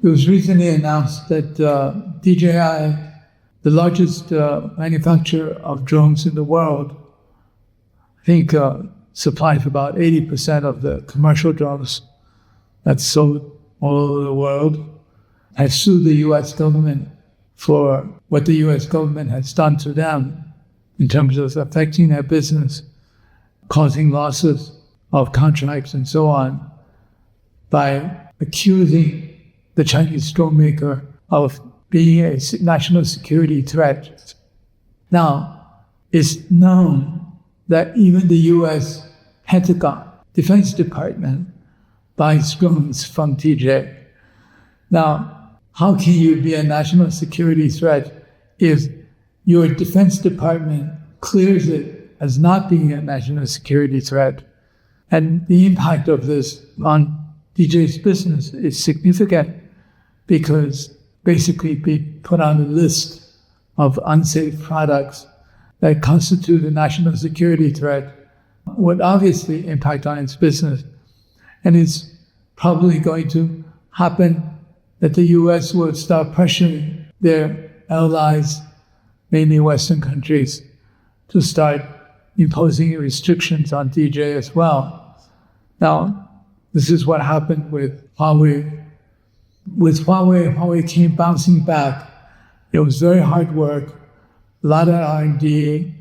It was recently announced that DJI, the largest manufacturer of drones in the world, I think supplies about 80% of the commercial drones that's sold all over the world, has sued the U.S. government for what the U.S. government has done to them in terms of affecting their business, causing losses of contracts and so on, by accusing the Chinese drone maker of being a national security threat. Now, it's known that even the U.S. Pentagon, Defense Department, buys drones from DJ. Now, how can you be a national security threat if your Defense Department clears it as not being a national security threat? And the impact of this on DJ's business is significant because basically be put on a list of unsafe products that constitute a national security threat would obviously impact on its business. And it's probably going to happen that the U.S. will start pressuring their allies, mainly Western countries, to start imposing restrictions on DJ as well. Now, this is what happened with Huawei. With Huawei came bouncing back. It was very hard work, a lot of R&D,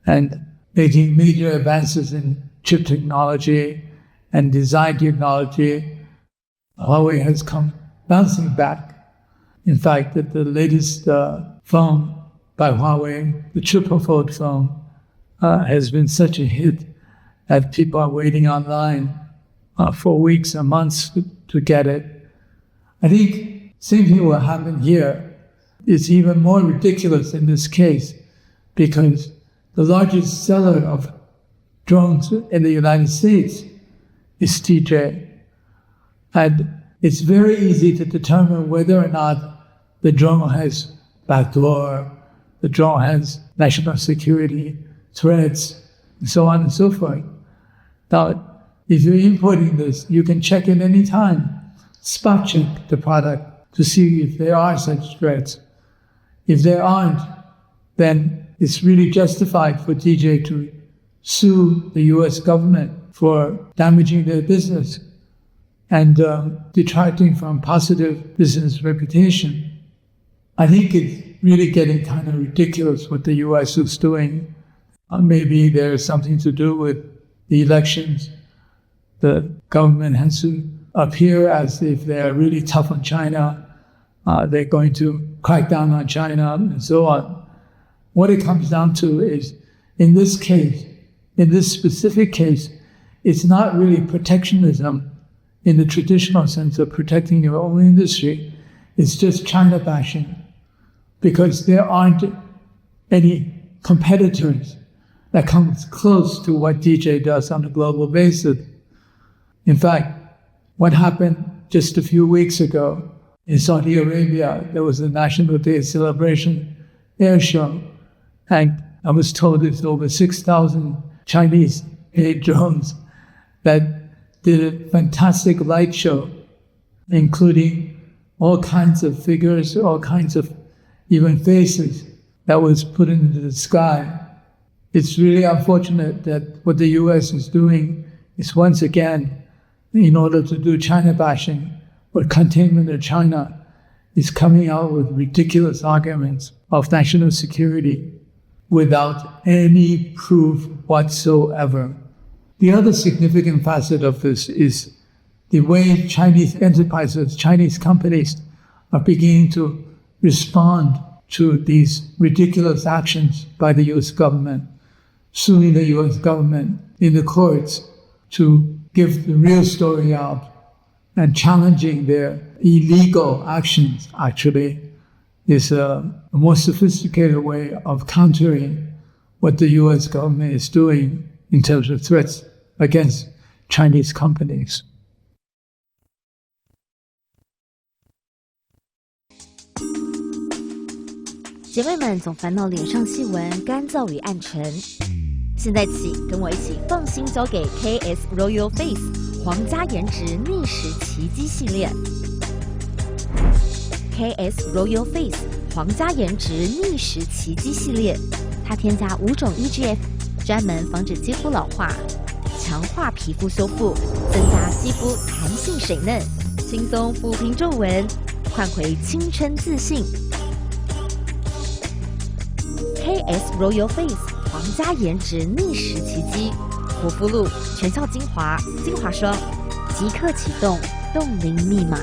and making major advances in chip technology and design technology. Huawei has come bouncing back. In fact, the latest phone by Huawei, the triple-fold phone, has been such a hit that people are waiting online for weeks and months to get it. I think same thing will happen here. It's even more ridiculous in this case because the largest seller of drones in the United States is DJ. And it's very easy to determine whether or not the drone has backdoor, the drone has national security threats, and so on and so forth. Now, if you're importing this, you can check it any time. Spot check the product to see if there are such threats. If there aren't, then it's really justified for DJ to sue the U.S. government for damaging their business and detracting from positive business reputation. I think it's really getting kind of ridiculous what the U.S. is doing. Maybe there's something to do with the elections. The government has to appear as if they're really tough on China. They're going to crack down on China and so on. What it comes down to is, in this case, in this specific case, it's not really protectionism in the traditional sense of protecting your own industry. It's just China bashing because there aren't any competitors that comes close to what DJ does on a global basis. In fact, what happened just a few weeks ago in Saudi Arabia, there was a National Day celebration air show, and I was told there's over 6,000 Chinese-made drones that did a fantastic light show, including all kinds of figures, all kinds of even faces that was put into the sky. It's really unfortunate that what the U.S. is doing is once again, in order to do China bashing or containment of China, is coming out with ridiculous arguments of national security without any proof whatsoever. The other significant facet of this is the way Chinese enterprises, Chinese companies are beginning to respond to these ridiculous actions by the U.S. government, suing the U.S. government in the courts to give the real story out and challenging their illegal actions, actually, is a more sophisticated way of countering what the U.S. government is doing in terms of threats against Chinese companies. 姐妹们总烦恼脸上细纹干燥与暗沉，现在起跟我一起放心交给 KS Royal Face 皇家颜值逆时奇迹系列。KS Royal Face 皇家颜值逆时奇迹系列，它添加5种 EGF， 专门防止肌肤老化，强化皮肤修复，增加肌肤弹性水嫩，轻松抚平皱纹，换回青春自信。KS Royal Face 皇家颜值逆时奇迹，活肤露、全效精华、精华霜，即刻启动冻龄密码。